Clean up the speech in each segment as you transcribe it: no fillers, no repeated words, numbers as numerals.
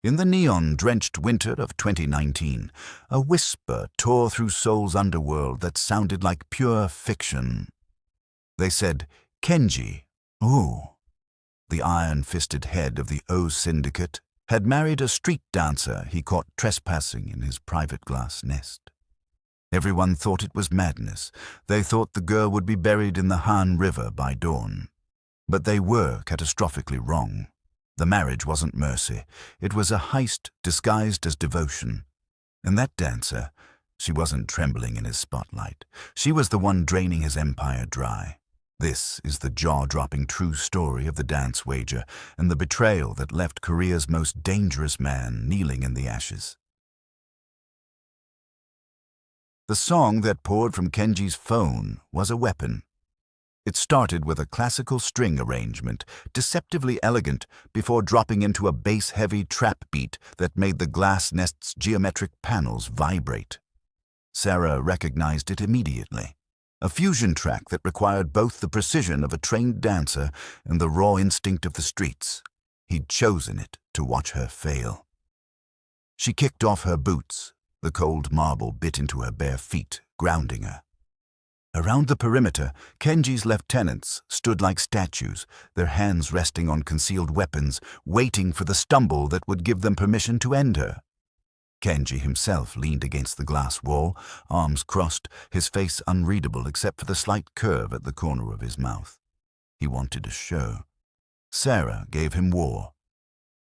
In the neon-drenched winter of 2019, a whisper tore through Seoul's underworld that sounded like pure fiction. They said, Kenji Oh, the iron-fisted head of the Oh syndicate, had married a street dancer he caught trespassing in his private glass nest. Everyone thought it was madness. They thought the girl would be buried in the Han River by dawn. But they were catastrophically wrong. The marriage wasn't mercy. It was a heist disguised as devotion. And that dancer, she wasn't trembling in his spotlight. She was the one draining his empire dry. This is the jaw-dropping true story of the dance wager and the betrayal that left Korea's most dangerous man kneeling in the ashes. The song that poured from Kenji's phone was a weapon. It started with a classical string arrangement, deceptively elegant, before dropping into a bass-heavy trap beat that made the glass nest's geometric panels vibrate. Sarah recognized it immediately. A fusion track that required both the precision of a trained dancer and the raw instinct of the streets. He'd chosen it to watch her fail. She kicked off her boots. The cold marble bit into her bare feet, grounding her. Around the perimeter, Kenji's lieutenants stood like statues, their hands resting on concealed weapons, waiting for the stumble that would give them permission to end her. Kenji himself leaned against the glass wall, arms crossed, his face unreadable except for the slight curve at the corner of his mouth. He wanted a show. Sarah gave him war.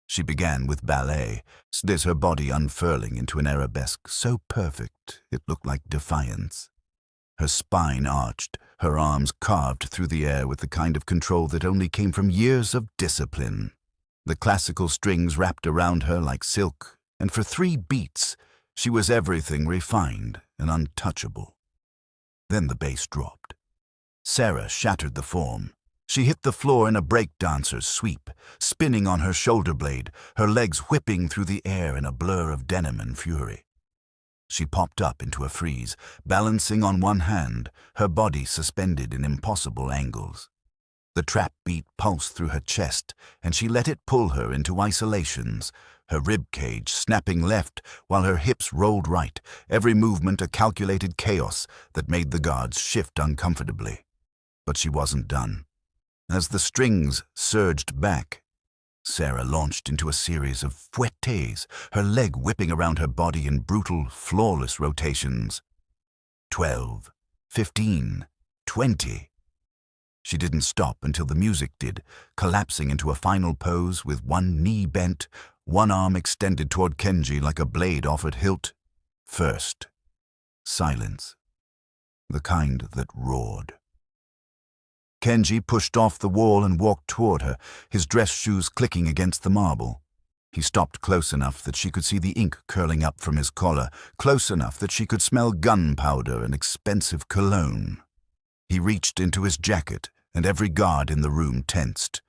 She began with ballet, her body unfurling into an arabesque so perfect it looked like defiance. Her spine arched, her arms carved through the air with the kind of control that only came from years of discipline. The classical strings wrapped around her like silk, and for 3 beats, she was everything refined and untouchable. Then the bass dropped. Sarah shattered the form. She hit the floor in a breakdancer's sweep, spinning on her shoulder blade, her legs whipping through the air in a blur of denim and fury. She popped up into a freeze, balancing on one hand, her body suspended in impossible angles. The trap beat pulsed through her chest, and she let it pull her into isolations, her ribcage snapping left while her hips rolled right, every movement a calculated chaos that made the guards shift uncomfortably. But she wasn't done. As the strings surged back, Sarah launched into a series of fouettes, her leg whipping around her body in brutal, flawless rotations. 12, 15, 20. She didn't stop until the music did, collapsing into a final pose with one knee bent, one arm extended toward Kenji like a blade offered hilt. First, silence. The kind that roared. Kenji pushed off the wall and walked toward her, his dress shoes clicking against the marble. He stopped close enough that she could see the ink curling up from his collar, close enough that she could smell gunpowder and expensive cologne. He reached into his jacket, and every guard in the room tensed.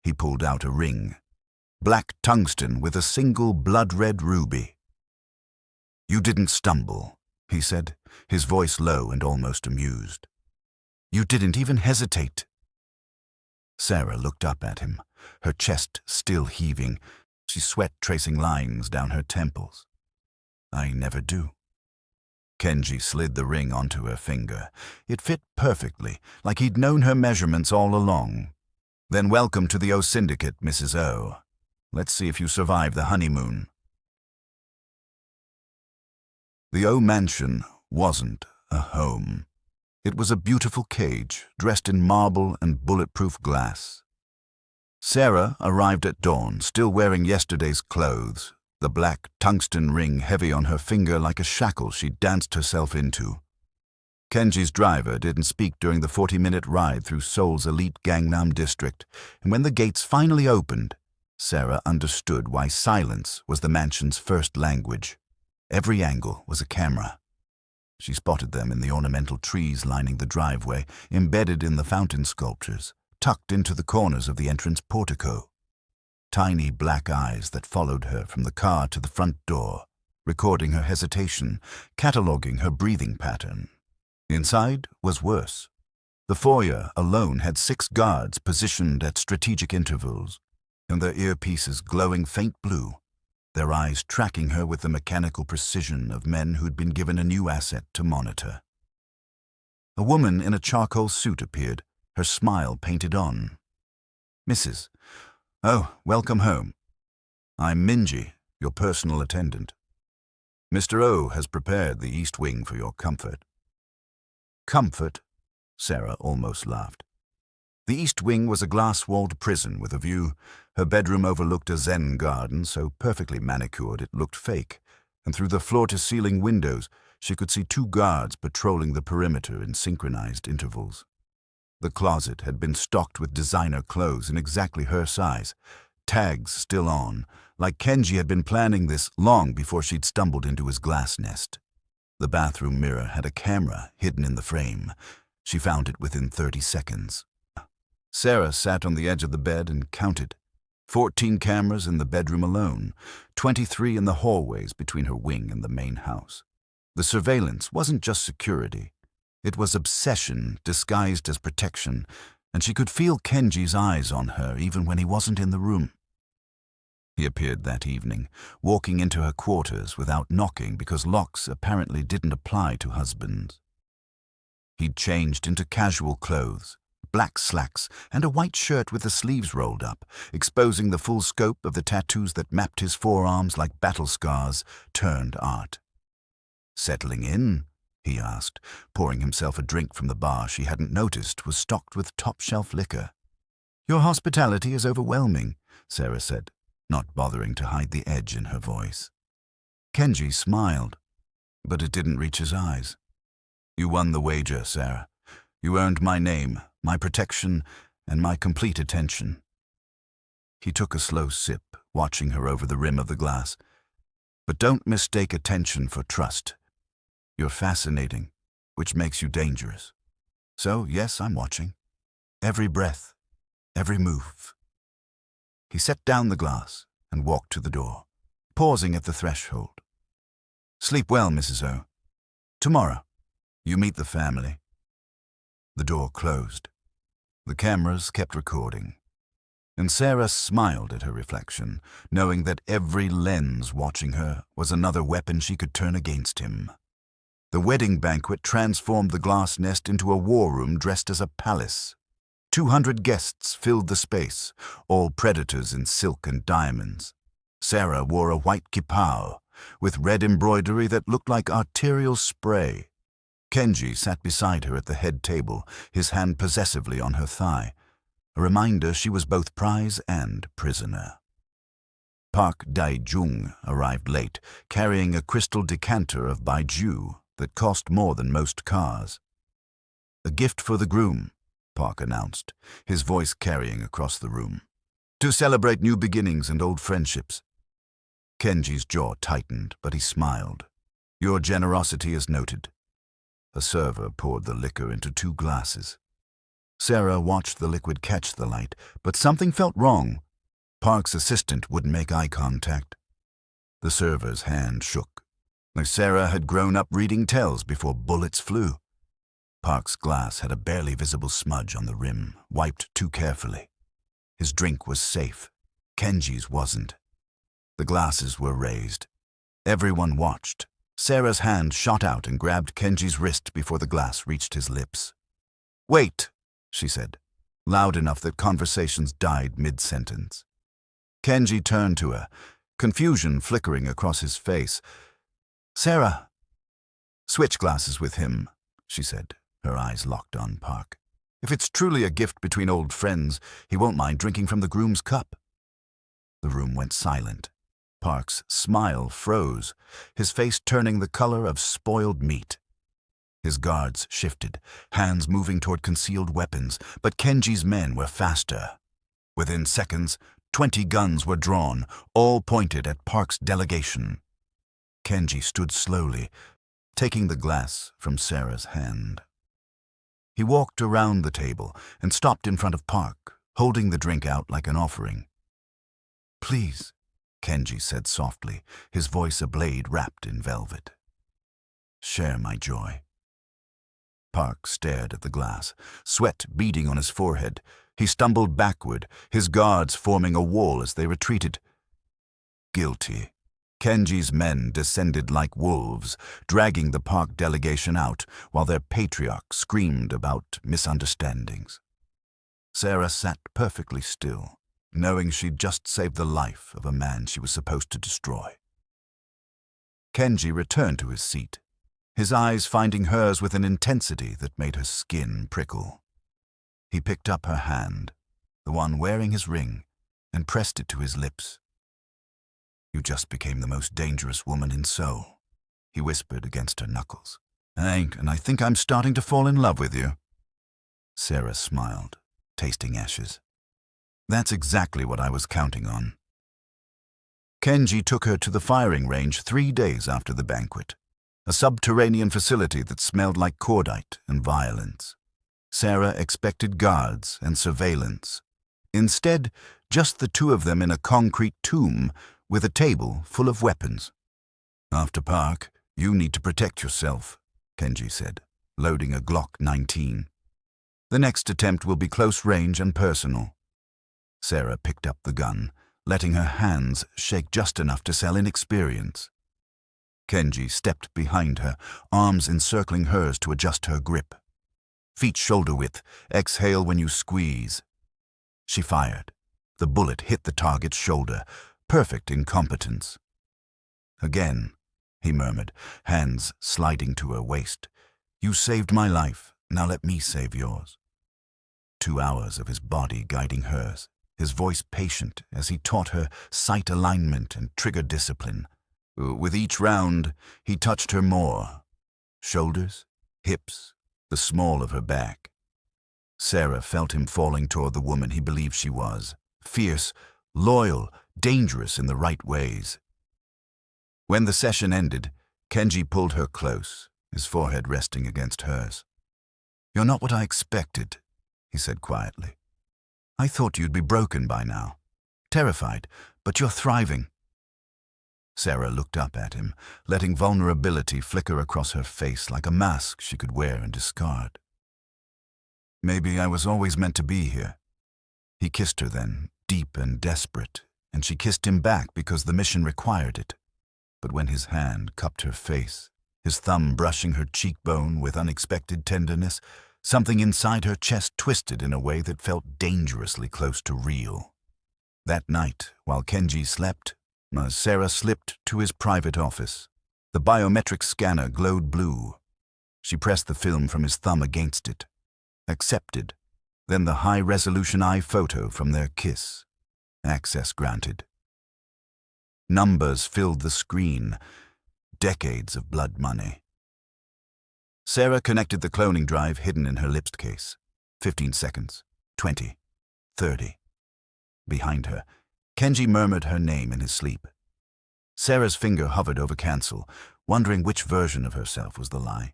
He pulled out a ring. Black tungsten with a single blood-red ruby. "You didn't stumble," he said, his voice low and almost amused. "You didn't even hesitate." Sarah looked up at him, her chest still heaving, sweat tracing lines down her temples. "I never do." Kenji slid the ring onto her finger. It fit perfectly, like he'd known her measurements all along. "Then welcome to the O Syndicate, Mrs. O. Let's see if you survive the honeymoon." The O Mansion wasn't a home. It was a beautiful cage, dressed in marble and bulletproof glass. Sarah arrived at dawn, still wearing yesterday's clothes, the black tungsten ring heavy on her finger like a shackle she'd danced herself into. Kenji's driver didn't speak during the 40-minute ride through Seoul's elite Gangnam district, and when the gates finally opened, Sarah understood why silence was the mansion's first language. Every angle was a camera. She spotted them in the ornamental trees lining the driveway, embedded in the fountain sculptures, tucked into the corners of the entrance portico. Tiny black eyes that followed her from the car to the front door, recording her hesitation, cataloging her breathing pattern. Inside was worse. The foyer alone had 6 guards positioned at strategic intervals, and their earpieces glowing faint blue. their eyes tracking her with the mechanical precision of men who'd been given a new asset to monitor. A woman in a charcoal suit appeared, her smile painted on. "Mrs. Oh, welcome home. I'm Minji, your personal attendant. Mr. O has prepared the East Wing for your comfort." "Comfort?" Sarah almost laughed. The East Wing was a glass-walled prison with a view. Her bedroom overlooked a Zen garden so perfectly manicured it looked fake, and through the floor-to-ceiling windows she could see 2 guards patrolling the perimeter in synchronized intervals. The closet had been stocked with designer clothes in exactly her size, tags still on, like Kenji had been planning this long before she'd stumbled into his glass nest. The bathroom mirror had a camera hidden in the frame. She found it within 30 seconds. Sarah sat on the edge of the bed and counted. 14 cameras in the bedroom alone, 23 in the hallways between her wing and the main house. The surveillance wasn't just security. It was obsession disguised as protection, and she could feel Kenji's eyes on her even when he wasn't in the room. He appeared that evening, walking into her quarters without knocking because locks apparently didn't apply to husbands. He'd changed into casual clothes, black slacks, and a white shirt with the sleeves rolled up, exposing the full scope of the tattoos that mapped his forearms like battle scars turned art. "Settling in?" he asked, pouring himself a drink from the bar she hadn't noticed was stocked with top-shelf liquor. "Your hospitality is overwhelming," Sarah said, not bothering to hide the edge in her voice. Kenji smiled, but it didn't reach his eyes. "You won the wager, Sarah. You earned my name, my protection, and my complete attention." He took a slow sip, watching her over the rim of the glass. "But don't mistake attention for trust. You're fascinating, which makes you dangerous. So, yes, I'm watching. Every breath, every move." He set down the glass and walked to the door, pausing at the threshold. "Sleep well, Mrs. O. Tomorrow, you meet the family." The door closed. The cameras kept recording, and Sarah smiled at her reflection, knowing that every lens watching her was another weapon she could turn against him. The wedding banquet transformed the glass nest into a war room dressed as a palace. 200 guests filled the space, all predators in silk and diamonds. Sarah wore a white kippah, with red embroidery that looked like arterial spray. Kenji sat beside her at the head table, his hand possessively on her thigh, a reminder she was both prize and prisoner. Park Dae-jung arrived late, carrying a crystal decanter of baijiu that cost more than most cars. "A gift for the groom," Park announced, his voice carrying across the room. "To celebrate new beginnings and old friendships." Kenji's jaw tightened, but he smiled. "Your generosity is noted." A server poured the liquor into 2 glasses. Sarah watched the liquid catch the light, but something felt wrong. Park's assistant wouldn't make eye contact. The server's hand shook. Sarah had grown up reading tells before bullets flew. Park's glass had a barely visible smudge on the rim, wiped too carefully. His drink was safe. Kenji's wasn't. The glasses were raised. Everyone watched. Sarah's hand shot out and grabbed Kenji's wrist before the glass reached his lips. "Wait," she said, loud enough that conversations died mid-sentence. Kenji turned to her, confusion flickering across his face. "Sarah." "Switch glasses with him," she said, her eyes locked on Park. "If it's truly a gift between old friends, he won't mind drinking from the groom's cup." The room went silent. Park's smile froze, his face turning the color of spoiled meat. His guards shifted, hands moving toward concealed weapons, but Kenji's men were faster. Within seconds, 20 guns were drawn, all pointed at Park's delegation. Kenji stood slowly, taking the glass from Sarah's hand. He walked around the table and stopped in front of Park, holding the drink out like an offering. "Please," Kenji said softly, his voice a blade wrapped in velvet. "Share my joy." Park stared at the glass, sweat beading on his forehead. He stumbled backward, his guards forming a wall as they retreated. "Guilty," Kenji's men descended like wolves, dragging the park delegation out while their patriarch screamed about misunderstandings. Sarah sat perfectly still, knowing she'd just saved the life of a man she was supposed to destroy. Kenji returned to his seat, his eyes finding hers with an intensity that made her skin prickle. He picked up her hand, the one wearing his ring, and pressed it to his lips. "You just became the most dangerous woman in Seoul," he whispered against her knuckles. And I think I'm starting to fall in love with you." Sarah smiled, tasting ashes. "That's exactly what I was counting on." Kenji took her to the firing range 3 days after the banquet, a subterranean facility that smelled like cordite and violence. Sarah expected guards and surveillance. Instead, just the two of them in a concrete tomb with a table full of weapons. "After park, you need to protect yourself," Kenji said, loading a Glock 19. "The next attempt will be close range and personal." Sarah picked up the gun, letting her hands shake just enough to sell inexperience. Kenji stepped behind her, arms encircling hers to adjust her grip. "Feet shoulder width, exhale when you squeeze." She fired. The bullet hit the target's shoulder, perfect incompetence. "Again," he murmured, hands sliding to her waist. "You saved my life, now let me save yours." 2 hours of his body guiding hers, his voice patient as he taught her sight alignment and trigger discipline. With each round, he touched her more. Shoulders, hips, the small of her back. Sarah felt him falling toward the woman he believed she was, fierce, loyal, dangerous in the right ways. When the session ended, Kenji pulled her close, his forehead resting against hers. "You're not what I expected," he said quietly. "I thought you'd be broken by now, terrified, but you're thriving." Sarah looked up at him, letting vulnerability flicker across her face like a mask she could wear and discard. "Maybe I was always meant to be here." He kissed her then, deep and desperate, and she kissed him back because the mission required it. But when his hand cupped her face, his thumb brushing her cheekbone with unexpected tenderness, something inside her chest twisted in a way that felt dangerously close to real. That night, while Kenji slept, Sarah slipped to his private office. The biometric scanner glowed blue. She pressed the film from his thumb against it. Accepted. Then the high-resolution eye photo from their kiss. Access granted. Numbers filled the screen. Decades of blood money. Sarah connected the cloning drive hidden in her lips case. 15 seconds. 20. 30. Behind her, Kenji murmured her name in his sleep. Sarah's finger hovered over cancel, wondering which version of herself was the lie.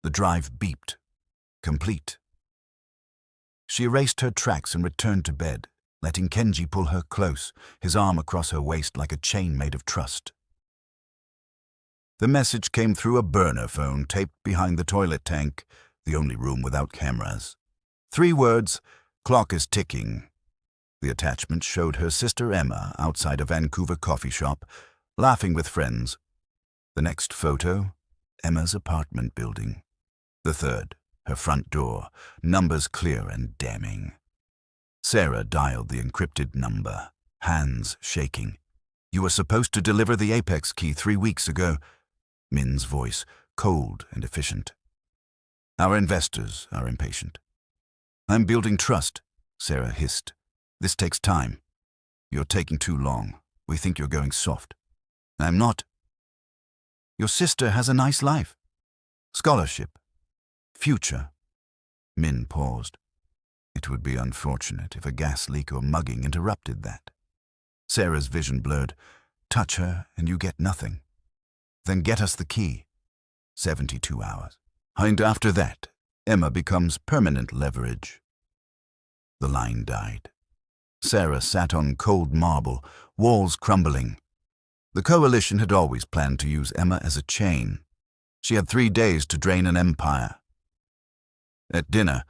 The drive beeped. Complete. She erased her tracks and returned to bed, letting Kenji pull her close, his arm across her waist like a chain made of trust. The message came through a burner phone taped behind the toilet tank, the only room without cameras. 3 words, "Clock is ticking." The attachment showed her sister Emma outside a Vancouver coffee shop, laughing with friends. The next photo, Emma's apartment building. The third, her front door, numbers clear and damning. Sarah dialed the encrypted number, hands shaking. "You were supposed to deliver the Apex key 3 weeks ago." Min's voice, cold and efficient. "Our investors are impatient." "I'm building trust," Sarah hissed. "This takes time. You're taking too long. We think you're going soft." "I'm not." "Your sister has a nice life. Scholarship. Future." Min paused. It would be unfortunate if a gas leak or mugging interrupted that. Sarah's vision blurred. "Touch her and you get nothing. Then get us the key." 72 hours. And after that, Emma becomes permanent leverage. The line died. Sarah sat on cold marble, walls crumbling. The coalition had always planned to use Emma as a chain. She had 3 days to drain an empire. At dinner,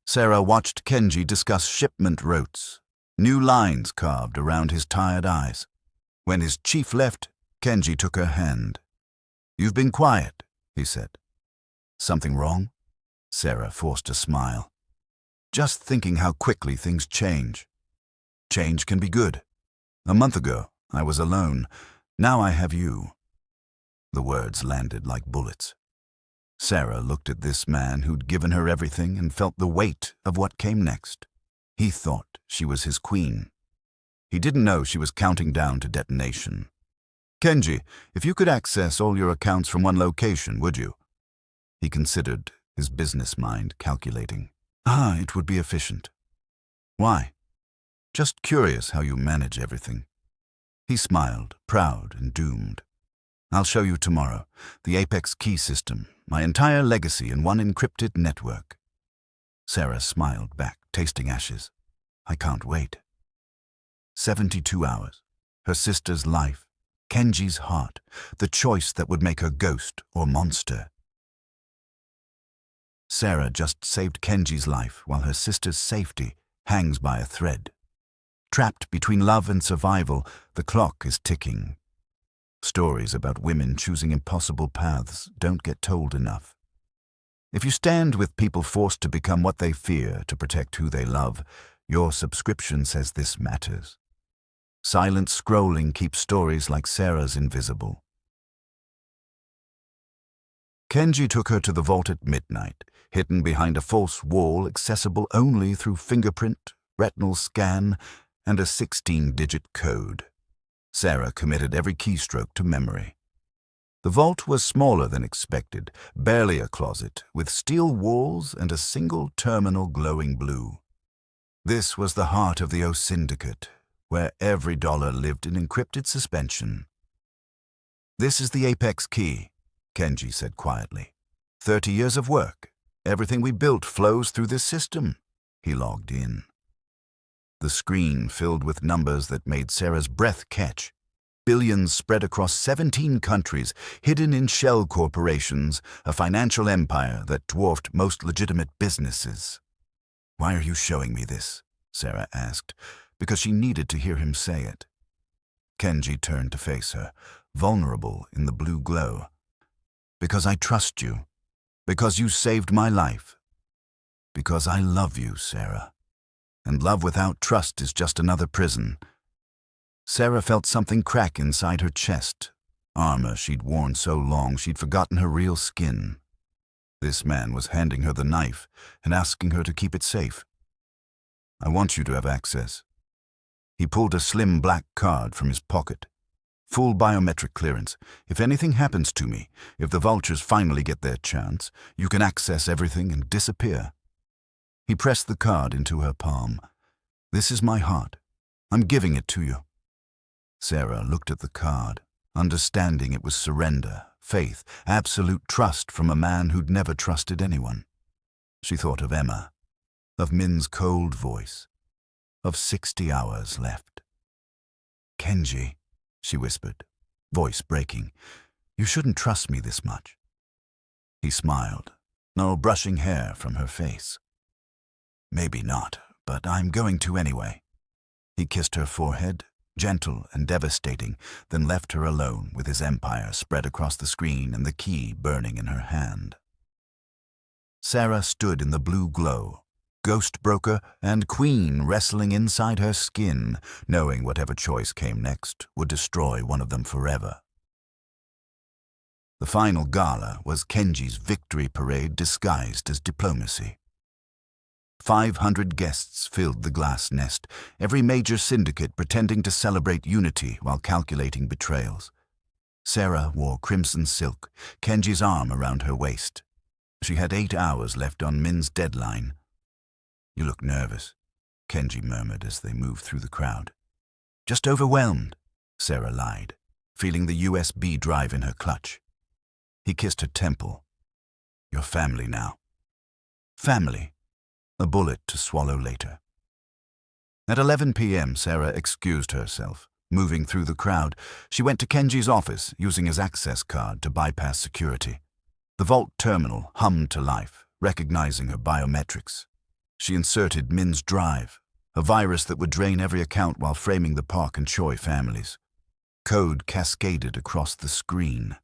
Sarah watched Kenji discuss shipment routes, new lines carved around his tired eyes. When his chief left, Kenji took her hand. "You've been quiet," he said. "Something wrong?" Sarah forced a smile. "Just thinking how quickly things change. Change can be good. A month ago, I was alone. Now I have you." The words landed like bullets. Sarah looked at this man who'd given her everything and felt the weight of what came next. He thought she was his queen. He didn't know she was counting down to detonation. "Kenji, if you could access all your accounts from one location, would you?" He considered, his business mind calculating. It would be efficient." "Why?" "Just curious how you manage everything." He smiled, proud and doomed. "I'll show you tomorrow. The Apex key system, my entire legacy in one encrypted network." Sarah smiled back, tasting ashes. "I can't wait." 72 hours. Her sister's life. Kenji's heart. The choice that would make her ghost or monster. Sarah just saved Kenji's life while her sister's safety hangs by a thread. Trapped between love and survival, the clock is ticking. Stories about women choosing impossible paths don't get told enough. If you stand with people forced to become what they fear to protect who they love, your subscription says this matters. Silent scrolling keeps stories like Sarah's invisible. Kenji took her to the vault at midnight, hidden behind a false wall accessible only through fingerprint, retinal scan, and a 16-digit code. Sarah committed every keystroke to memory. The vault was smaller than expected, barely a closet, with steel walls and a single terminal glowing blue. This was the heart of the O Syndicate, where every dollar lived in encrypted suspension. "This is the Apex key," Kenji said quietly. 30 years of work. Everything we built flows through this system." He logged in. The screen filled with numbers that made Sarah's breath catch. Billions spread across 17 countries, hidden in shell corporations, a financial empire that dwarfed most legitimate businesses. "Why are you showing me this?" Sarah asked, because she needed to hear him say it. Kenji turned to face her, vulnerable in the blue glow. "Because I trust you. Because you saved my life. Because I love you, Sarah. And love without trust is just another prison." Sarah felt something crack inside her chest. Armor she'd worn so long she'd forgotten her real skin. This man was handing her the knife and asking her to keep it safe. "I want you to have access." He pulled a slim black card from his pocket. "Full biometric clearance. If anything happens to me, if the vultures finally get their chance, you can access everything and disappear." He pressed the card into her palm. "This is my heart. I'm giving it to you." Sarah looked at the card, understanding it was surrender, faith, absolute trust from a man who'd never trusted anyone. She thought of Emma, of Min's cold voice, of 60 hours left. "Kenji," she whispered, voice breaking, "you shouldn't trust me this much." He smiled, no brushing hair from her face. "Maybe not, but I'm going to anyway." He kissed her forehead, gentle and devastating, then left her alone with his empire spread across the screen and the key burning in her hand. Sarah stood in the blue glow, ghost broker and queen wrestling inside her skin, knowing whatever choice came next would destroy one of them forever. The final gala was Kenji's victory parade disguised as diplomacy. 500 guests filled the glass nest, every major syndicate pretending to celebrate unity while calculating betrayals. Sarah wore crimson silk, Kenji's arm around her waist. She had 8 hours left on Min's deadline. "You look nervous," Kenji murmured as they moved through the crowd. "Just overwhelmed," Sarah lied, feeling the USB drive in her clutch. He kissed her temple. "You're family now." Family. A bullet to swallow later. At 11 p.m., Sarah excused herself. Moving through the crowd, she went to Kenji's office, using his access card to bypass security. The vault terminal hummed to life, recognizing her biometrics. She inserted Min's drive, a virus that would drain every account while framing the Park and Choi families. Code cascaded across the screen.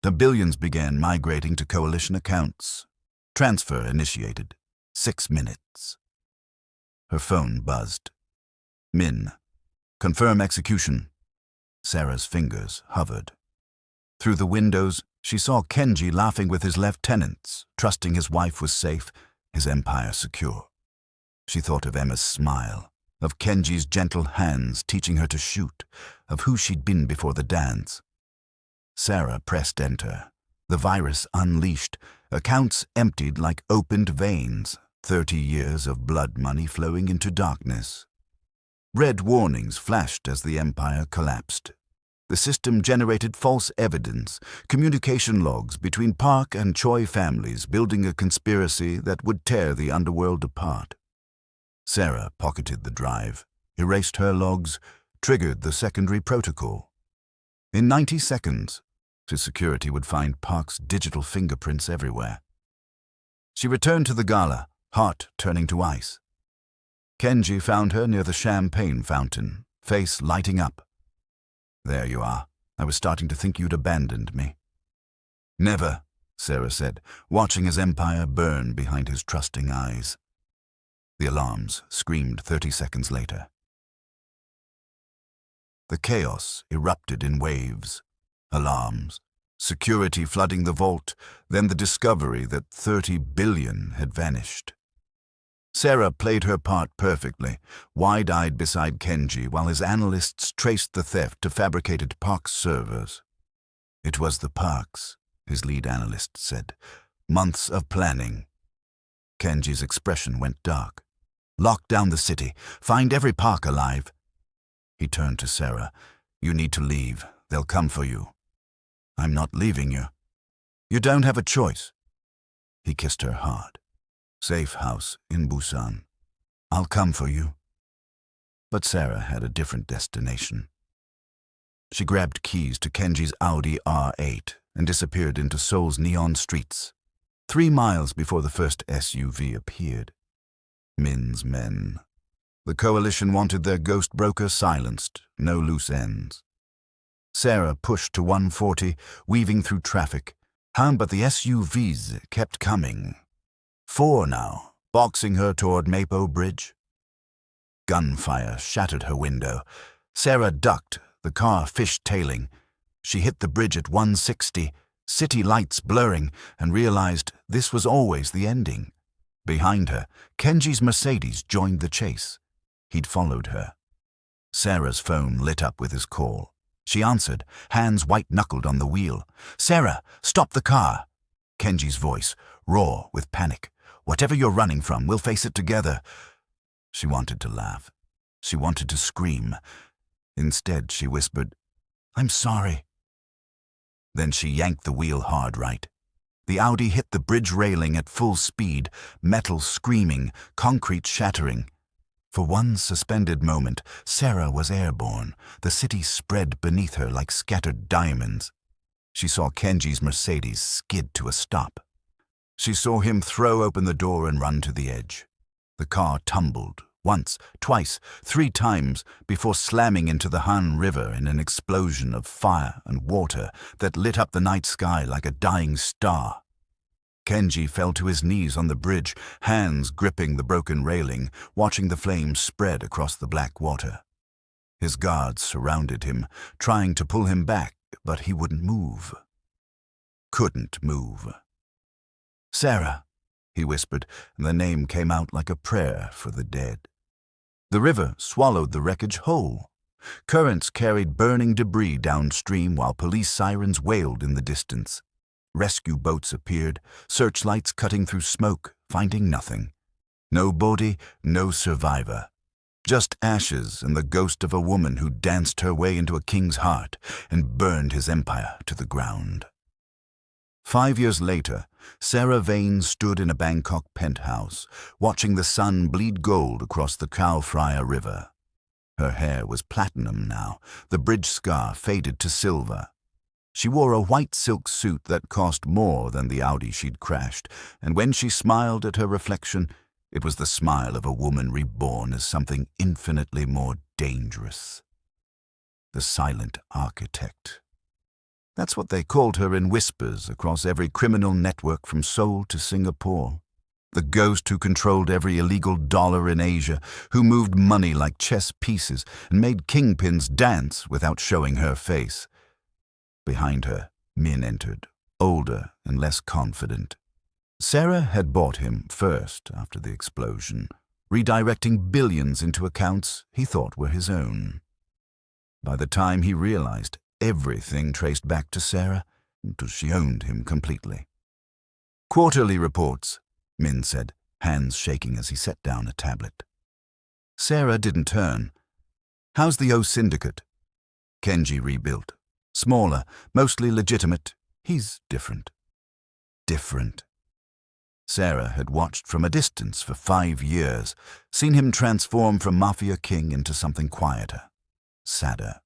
The billions began migrating to coalition accounts. Transfer initiated. 6 minutes. Her phone buzzed. Min. Confirm execution. Sarah's fingers hovered. Through the windows, she saw Kenji laughing with his lieutenants, trusting his wife was safe, his empire secure. She thought of Emma's smile, of Kenji's gentle hands teaching her to shoot, of who she'd been before the dance. Sarah pressed enter. The virus unleashed, accounts emptied like opened veins, 30 years of blood money flowing into darkness. Red warnings flashed as the empire collapsed. The system generated false evidence, communication logs between Park and Choi families building a conspiracy that would tear the underworld apart. Sarah pocketed the drive, erased her logs, triggered the secondary protocol. In 90 seconds, security would find Park's digital fingerprints everywhere. She returned to the gala, heart turning to ice. Kenji found her near the champagne fountain, face lighting up. There you are. I was starting to think you'd abandoned me. Never, Sarah said, watching his empire burn behind his trusting eyes. The alarms screamed 30 seconds later. The chaos erupted in waves. Alarms, security flooding the vault, then the discovery that 30 billion had vanished. Sarah played her part perfectly, wide-eyed beside Kenji while his analysts traced the theft to fabricated Park's servers. It was the Parks, his lead analyst said. Months of planning. Kenji's expression went dark. Lock down the city. Find every Park alive. He turned to Sarah. You need to leave. They'll come for you. I'm not leaving you. You don't have a choice. He kissed her hard. Safe house in Busan. I'll come for you. But Sarah had a different destination. She grabbed keys to Kenji's Audi R8 and disappeared into Seoul's neon streets, 3 miles before the first SUV appeared. Min's men. The coalition wanted their ghost broker silenced, no loose ends. Sarah pushed to 140, weaving through traffic. But the SUVs kept coming. 4 now, boxing her toward Mapo Bridge. Gunfire shattered her window. Sarah ducked, the car fishtailing. She hit the bridge at 160, city lights blurring, and realized this was always the ending. Behind her, Kenji's Mercedes joined the chase. He'd followed her. Sarah's phone lit up with his call. She answered, hands white-knuckled on the wheel. Sarah, stop the car. Kenji's voice, raw with panic. Whatever you're running from, we'll face it together. She wanted to laugh. She wanted to scream. Instead, she whispered, I'm sorry. Then she yanked the wheel hard right. The Audi hit the bridge railing at full speed, metal screaming, concrete shattering. For one suspended moment, Sarah was airborne. The city spread beneath her like scattered diamonds. She saw Kenji's Mercedes skid to a stop. She saw him throw open the door and run to the edge. The car tumbled, once, twice, 3 times, before slamming into the Han River in an explosion of fire and water that lit up the night sky like a dying star. Kenji fell to his knees on the bridge, hands gripping the broken railing, watching the flames spread across the black water. His guards surrounded him, trying to pull him back, but he wouldn't move. Couldn't move. Sarah, he whispered, and the name came out like a prayer for the dead. The river swallowed the wreckage whole. Currents carried burning debris downstream while police sirens wailed in the distance. Rescue boats appeared, searchlights cutting through smoke, finding nothing. No body, no survivor. Just ashes and the ghost of a woman who danced her way into a king's heart and burned his empire to the ground. 5 years later, Sarah Vane stood in a Bangkok penthouse, watching the sun bleed gold across the Khao Phraya River. Her hair was platinum now, the bridge scar faded to silver. She wore a white silk suit that cost more than the Audi she'd crashed, and when she smiled at her reflection, it was the smile of a woman reborn as something infinitely more dangerous. the silent architect. That's what they called her in whispers across every criminal network from Seoul to Singapore. The ghost who controlled every illegal dollar in Asia, who moved money like chess pieces and made kingpins dance without showing her face. Behind her, Min entered, older and less confident. Sarah had bought him first after the explosion, redirecting billions into accounts he thought were his own. By the time he realized, everything traced back to Sarah until she owned him completely. "Quarterly reports," Min said, hands shaking as he set down a tablet. Sarah didn't turn. "How's the O syndicate?" Kenji rebuilt. Smaller, mostly legitimate. He's different. Different. Sarah had watched from a distance for 5 years, seen him transform from Mafia king into something quieter, sadder.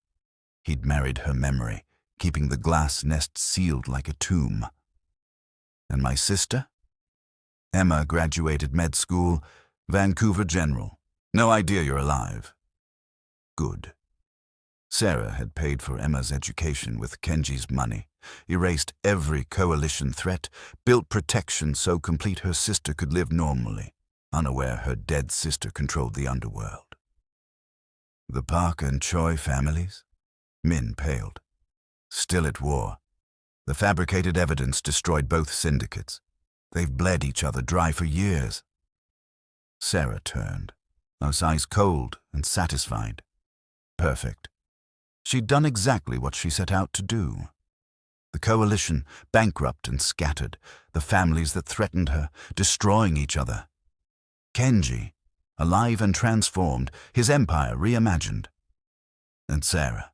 He'd married her memory, keeping the glass nest sealed like a tomb. And my sister? Emma graduated med school, Vancouver General. No idea you're alive. Good. Sarah had paid for Emma's education with Kenji's money, erased every coalition threat, built protection so complete her sister could live normally, unaware her dead sister controlled the underworld. The Park and Choi families? Min paled. Still at war. The fabricated evidence destroyed both syndicates. They've bled each other dry for years. Sarah turned, her eyes cold and satisfied. Perfect. She'd done exactly what she set out to do. The coalition, bankrupt and scattered, the families that threatened her, destroying each other. Kenji, alive and transformed, his empire reimagined. And Sarah,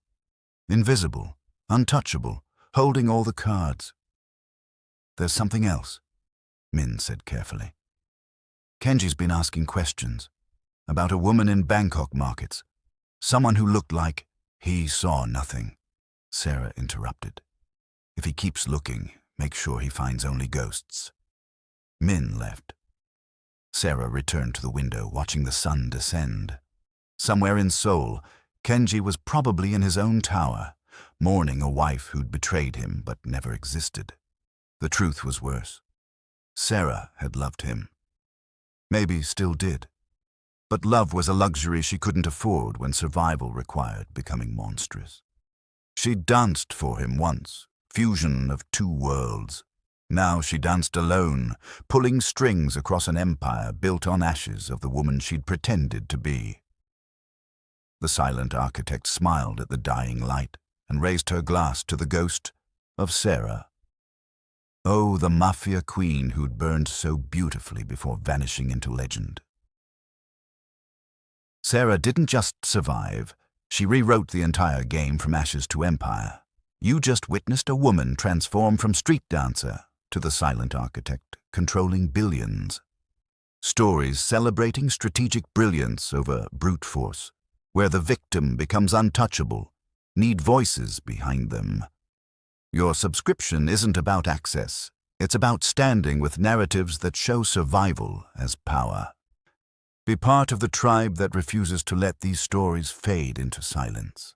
invisible, untouchable, holding all the cards. "There's something else," Min said carefully. "Kenji's been asking questions about a woman in Bangkok markets, someone who looked like—" "He saw nothing," Sarah interrupted. "If he keeps looking, make sure he finds only ghosts." Min left. Sarah returned to the window, watching the sun descend. Somewhere in Seoul, Kenji was probably in his own tower, mourning a wife who'd betrayed him but never existed. The truth was worse. Sarah had loved him. Maybe still did. But love was a luxury she couldn't afford when survival required becoming monstrous. She'd danced for him once, fusion of 2 worlds. Now she danced alone, pulling strings across an empire built on ashes of the woman she'd pretended to be. The silent architect smiled at the dying light and raised her glass to the ghost of Sarah. Oh, the Mafia queen who'd burned so beautifully before vanishing into legend. Sarah didn't just survive, she rewrote the entire game from ashes to empire. You just witnessed a woman transform from street dancer to the silent architect, controlling billions. Stories celebrating strategic brilliance over brute force, where the victim becomes untouchable, need voices behind them. Your subscription isn't about access, it's about standing with narratives that show survival as power. Be part of the tribe that refuses to let these stories fade into silence.